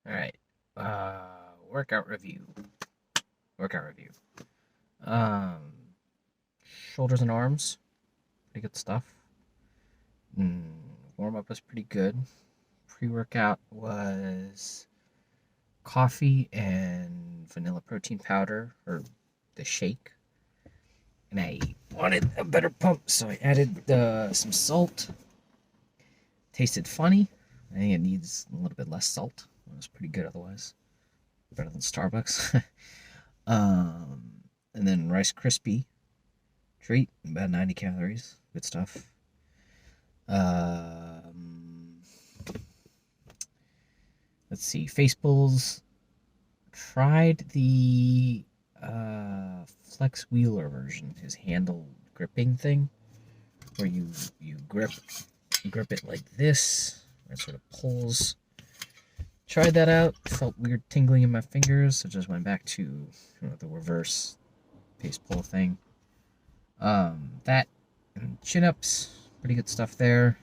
All right. Workout review. Workout review. Um, Shoulders and arms, pretty good stuff. Mm, Warm up was pretty good. Pre workout was coffee and vanilla protein powder, or the shake. And I wanted a better pump, so I added some salt. Tasted funny. I think it needs a little bit less salt. It was pretty good otherwise. Better than Starbucks. um, and then Rice Krispie treat, about 90 calories. Good stuff. Um, let's see. Face Bulls. Tried the Flex Wheeler version, his handle gripping thing, where you grip it like this. It sort of pulls. Tried that out. Felt weird tingling in my fingers, so just went back to the reverse face pull thing. That and chin ups, pretty good stuff there.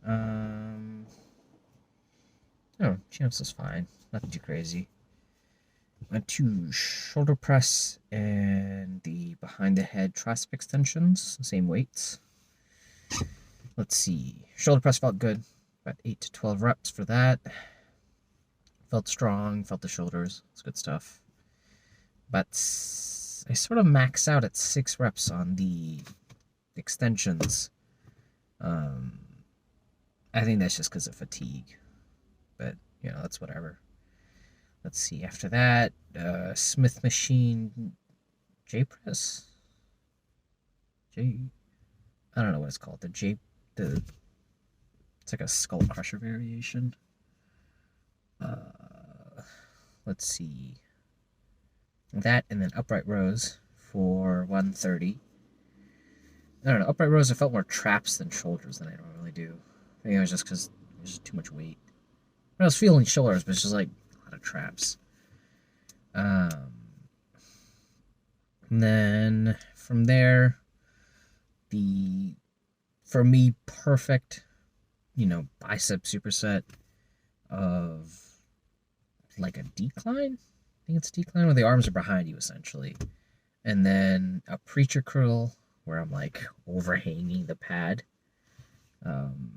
Um, no, chin ups was fine, nothing too crazy. Went to shoulder press and the behind the head tricep extensions, same weights. Let's see, shoulder press felt good, about 8 to 12 reps for that. Felt strong, felt the shoulders, it's good stuff. But I sort of max out at 6 reps on the extensions. I think that's just because of fatigue, but that's whatever. Let's see. After that, Smith Machine J Press. J. I don't know what it's called. The it's like a skull crusher variation. Let's see. That and then upright rows for 130. I don't know. Upright rows I felt more traps than shoulders than I normally do. I think it was just because there's just too much weight. I was feeling shoulders, but it's just like a lot of traps. Um, and then from there, the for me perfect, bicep superset of like a decline. I think it's a decline where the arms are behind you essentially, and then a preacher curl where I'm like overhanging the pad. Um,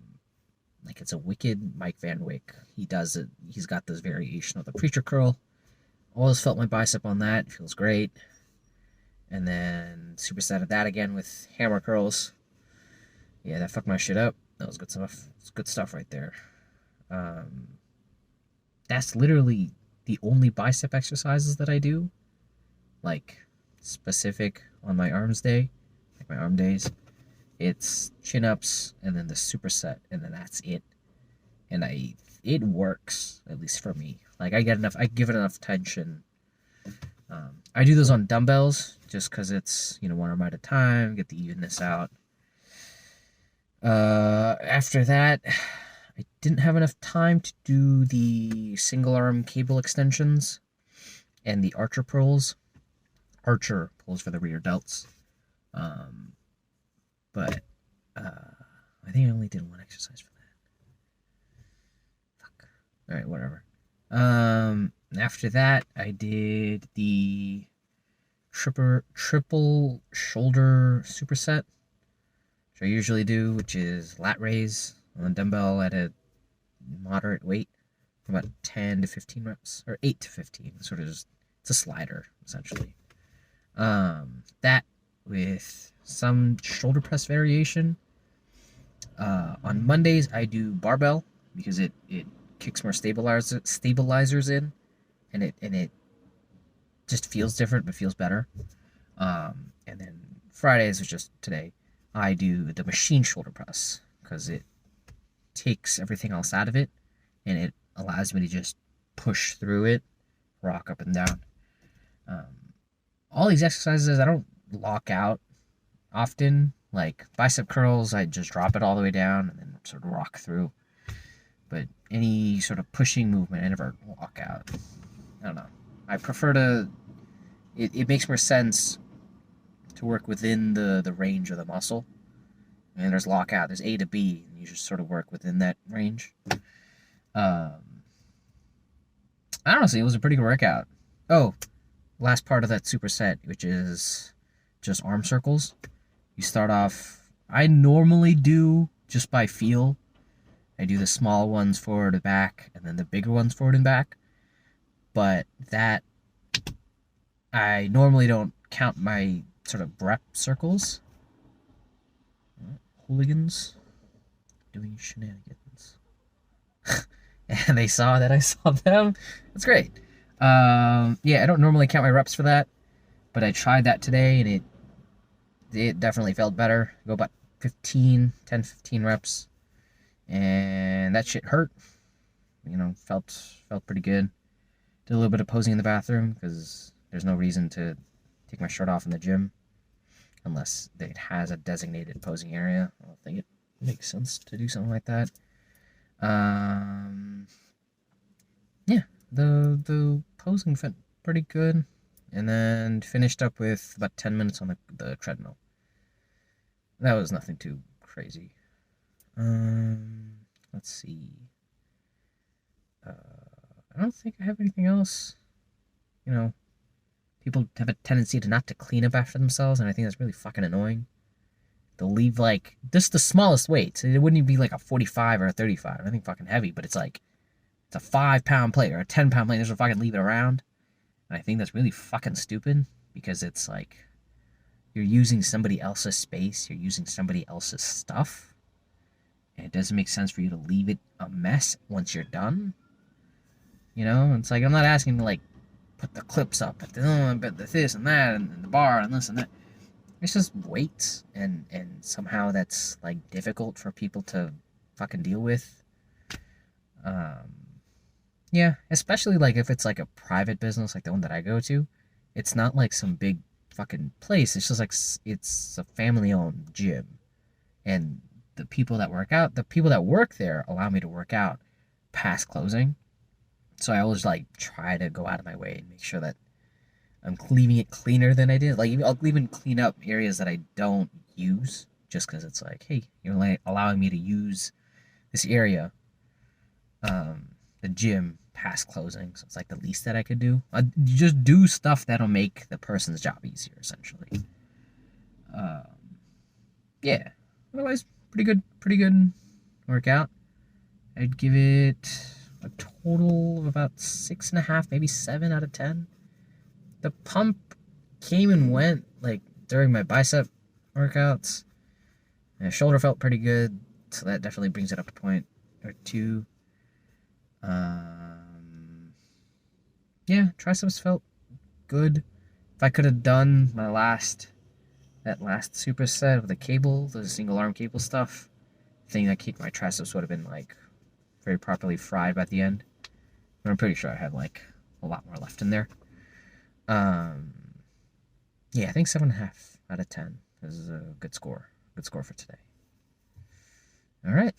like it's a wicked Mike Van Wyck. He does it. He's got this variation of the preacher curl. Always felt my bicep on that. It feels great. And then superset of that again with hammer curls. Yeah, that fucked my shit up. That was good stuff. It's good stuff right there. Um, that's literally the only bicep exercises that I do, like specific on my arms day, like my arm days. It's chin ups and then the superset, and then that's it. And it works, at least for me. Like I give it enough tension. I do those on dumbbells just because it's one arm at a time, get the evenness out. After that, I didn't have enough time to do the single arm cable extensions and the archer pulls. Archer pulls for the rear delts. But I think I only did one exercise for that. Fuck. All right, whatever. After that, I did the triple shoulder superset, which I usually do, which is lat raise on the dumbbell at a moderate weight, about 10 to 15 reps, or 8 to 15. Sort of just, it's a slider essentially. That with some shoulder press variation. On Mondays, I do barbell because it kicks more stabilizers in, and it just feels different but feels better. And then Fridays, which is today, I do the machine shoulder press because it takes everything else out of it, and it allows me to just push through it, rock up and down. All these exercises I don't lock out often. Like bicep curls, I just drop it all the way down and then sort of rock through. But any sort of pushing movement, I never lock out. I don't know. I prefer to. It makes more sense to work within the range of the muscle. And there's lockout. There's A to B, and you just sort of work within that range. Um, Honestly, it was a pretty good workout. Oh, last part of that superset, which is just arm circles. You start off, I normally do just by feel. I do the small ones forward and back, and then the bigger ones forward and back. But that, I normally don't count my sort of rep circles. Hooligans doing shenanigans. And they saw that I saw them. That's great. Yeah, I don't normally count my reps for that, but I tried that today and it definitely felt better. Go about 10, 15 reps, and that shit hurt. You know, felt pretty good. Did a little bit of posing in the bathroom because there's no reason to take my shirt off in the gym unless it has a designated posing area. I don't think it makes sense to do something like that. Yeah, the posing felt pretty good, and then finished up with about 10 minutes on the treadmill. That was nothing too crazy. Let's see. I don't think I have anything else. You know, people have a tendency to not to clean up after themselves, and I think that's really fucking annoying. They'll leave like just the smallest weights. It wouldn't even be like a 45 or a 35. I think fucking heavy, but it's like it's a 5 pound plate or a 10 pound plate. They just fucking leave it around, and I think that's really fucking stupid because it's like you're using somebody else's space, you're using somebody else's stuff, and it doesn't make sense for you to leave it a mess once you're done. You know, it's like I'm not asking to like put the clips up, but this and that, and the bar and this and that. It's just weights, and somehow that's like difficult for people to fucking deal with. Um, yeah, especially like if it's like a private business like the one that I go to, it's not like some big fucking place. It's just like it's a family-owned gym, and the people that work there allow me to work out past closing. So I always like try to go out of my way and make sure that I'm leaving it cleaner than I did. Like I'll even clean up areas that I don't use just because it's like, hey, you're like allowing me to use this area, the gym past closing. So it's like the least that I could do. You just do stuff that'll make the person's job easier, essentially. Um, yeah. Otherwise, pretty good workout. I'd give it a total of about 6.5, maybe 7 out of 10. The pump came and went like during my bicep workouts. My shoulder felt pretty good, so that definitely brings it up a point or two. Yeah, triceps felt good. If I could have done that last superset with the cable, the single arm cable stuff, I think that kicked my triceps would have been like very properly fried by the end. But I'm pretty sure I have like a lot more left in there. Um, yeah, I think 7.5 out of 10 is a good score. Good score for today. All right.